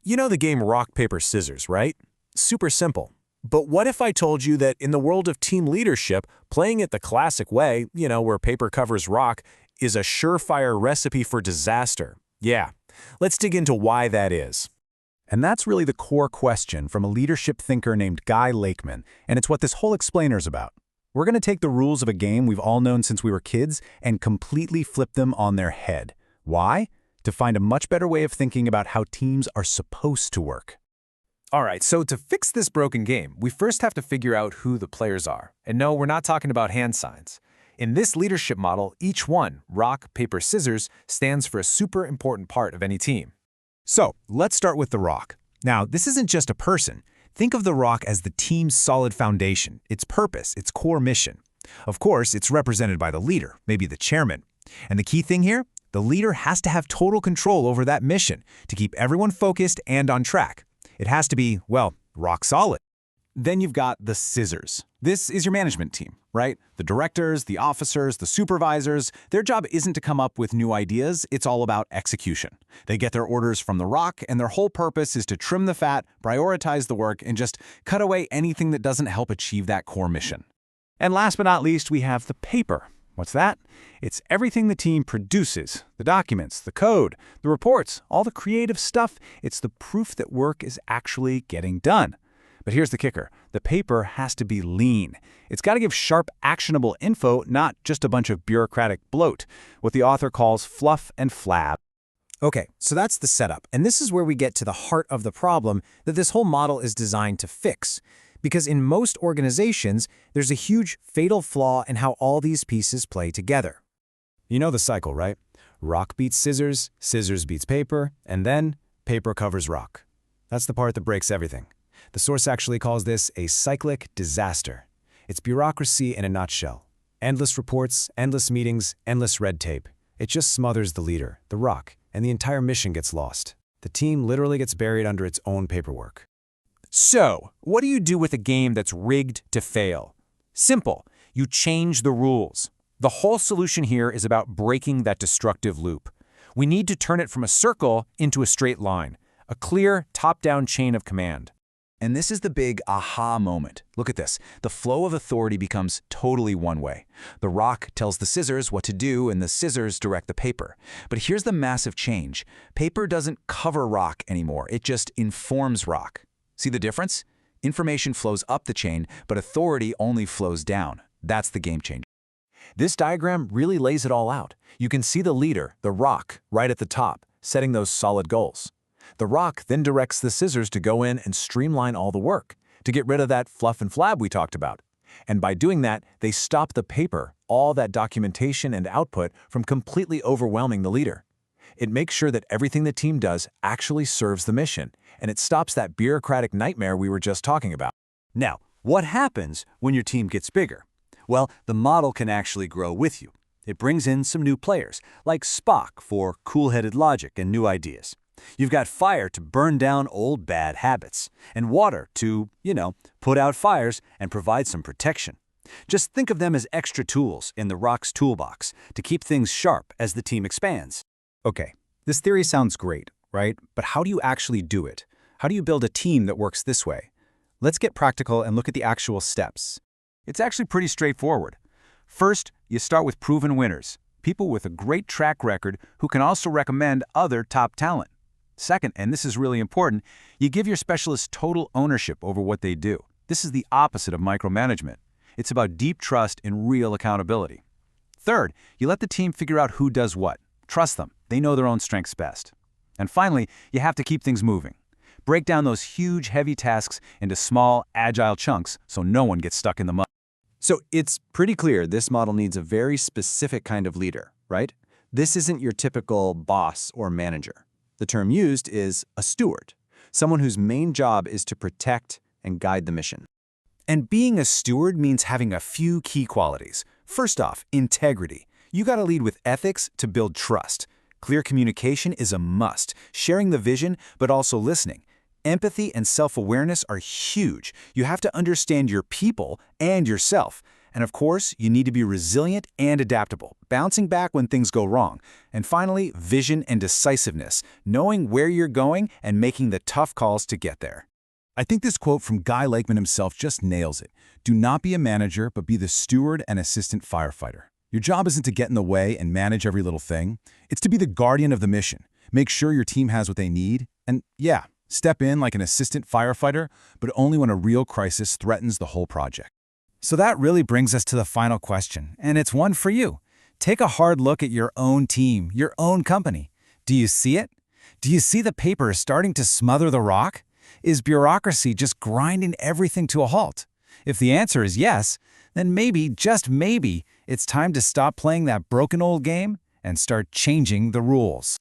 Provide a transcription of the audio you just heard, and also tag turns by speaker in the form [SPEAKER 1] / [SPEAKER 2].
[SPEAKER 1] You know the game rock, paper, scissors, right? Super simple. But what if I told you that in the world of team leadership, playing it the classic way, where paper covers rock, is a surefire recipe for disaster? Yeah, let's dig into why that is.
[SPEAKER 2] And that's really the core question from a leadership thinker named Guy Lakeman, and it's what this whole explainer's about. We're going to take the rules of a game we've all known since we were kids and completely flip them on their head. Why? To find a much better way of thinking about how teams are supposed to work.
[SPEAKER 3] All right, so to fix this broken game, we first have to figure out who the players are. And no, we're not talking about hand signs. In this leadership model, each one, rock, paper, scissors, stands for a super important part of any team.
[SPEAKER 2] So, let's start with the rock. Now, this isn't just a person. Think of the rock as the team's solid foundation, its purpose, its core mission. Of course, it's represented by the leader, maybe the chairman. And the key thing here? The leader has to have total control over that mission to keep everyone focused and on track. It has to be, well, rock solid.
[SPEAKER 4] Then you've got the scissors. This is your management team, right? The directors, the officers, the supervisors, their job isn't to come up with new ideas, it's all about execution. They get their orders from the rock, and their whole purpose is to trim the fat, prioritize the work, and just cut away anything that doesn't help achieve that core mission.
[SPEAKER 2] And last but not least, we have the paper. What's that? It's everything the team produces, the documents, the code, the reports, all the creative stuff. It's the proof that work is actually getting done. But here's the kicker. The paper has to be lean. It's got to give sharp, actionable info, not just a bunch of bureaucratic bloat, what the author calls fluff and flab.
[SPEAKER 1] Okay, so that's the setup, and this is where we get to the heart of the problem that this whole model is designed to fix. Because in most organizations, there's a huge fatal flaw in how all these pieces play together.
[SPEAKER 3] You know the cycle, right? Rock beats scissors, scissors beats paper, and then paper covers rock. That's the part that breaks everything. The source actually calls this a cyclic disaster. It's bureaucracy in a nutshell. Endless reports, endless meetings, endless red tape. It just smothers the leader, the rock, and the entire mission gets lost. The team literally gets buried under its own paperwork.
[SPEAKER 1] So, what do you do with a game that's rigged to fail? Simple. You change the rules. The whole solution here is about breaking that destructive loop. We need to turn it from a circle into a straight line, a clear, top-down chain of command.
[SPEAKER 4] And this is the big aha moment. Look at this. The flow of authority becomes totally one way. The rock tells the scissors what to do, and the scissors direct the paper. But here's the massive change. Paper doesn't cover rock anymore. It just informs rock. See the difference? Information flows up the chain, but authority only flows down. That's the game changer. This diagram really lays it all out. You can see the leader, the rock, right at the top, setting those solid goals. The rock then directs the scissors to go in and streamline all the work, to get rid of that fluff and flab we talked about. And by doing that, they stop the paper, all that documentation and output, from completely overwhelming the leader. It makes sure that everything the team does actually serves the mission, and it stops that bureaucratic nightmare we were just talking about.
[SPEAKER 5] Now, what happens when your team gets bigger? Well, the model can actually grow with you. It brings in some new players, like Spock for cool-headed logic and new ideas. You've got fire to burn down old bad habits, and water to, put out fires and provide some protection. Just think of them as extra tools in the rock's toolbox to keep things sharp as the team expands.
[SPEAKER 2] Okay, this theory sounds great, right? But how do you actually do it? How do you build a team that works this way? Let's get practical and look at the actual steps.
[SPEAKER 5] It's actually pretty straightforward. First, you start with proven winners, people with a great track record who can also recommend other top talent. Second, and this is really important, you give your specialists total ownership over what they do. This is the opposite of micromanagement. It's about deep trust and real accountability. Third, you let the team figure out who does what. Trust them. They know their own strengths best. And finally, you have to keep things moving. Break down those huge, heavy tasks into small, agile chunks so no one gets stuck in the mud.
[SPEAKER 3] So it's pretty clear this model needs a very specific kind of leader, right? This isn't your typical boss or manager. The term used is a steward, someone whose main job is to protect and guide the mission.
[SPEAKER 2] And being a steward means having a few key qualities. First off, integrity. You gotta lead with ethics to build trust. Clear communication is a must, sharing the vision, but also listening. Empathy and self-awareness are huge. You have to understand your people and yourself. And of course, you need to be resilient and adaptable, bouncing back when things go wrong. And finally, vision and decisiveness, knowing where you're going and making the tough calls to get there.
[SPEAKER 6] I think this quote from Guy Lakeman himself just nails it. Do not be a manager, but be the steward and assistant firefighter. Your job isn't to get in the way and manage every little thing. It's to be the guardian of the mission. Make sure your team has what they need. And yeah, step in like an assistant firefighter, but only when a real crisis threatens the whole project.
[SPEAKER 2] So that really brings us to the final question, and it's one for you. Take a hard look at your own team, your own company. Do you see it? Do you see the paper starting to smother the rock? Is bureaucracy just grinding everything to a halt? If the answer is yes, then maybe, just maybe, it's time to stop playing that broken old game and start changing the rules.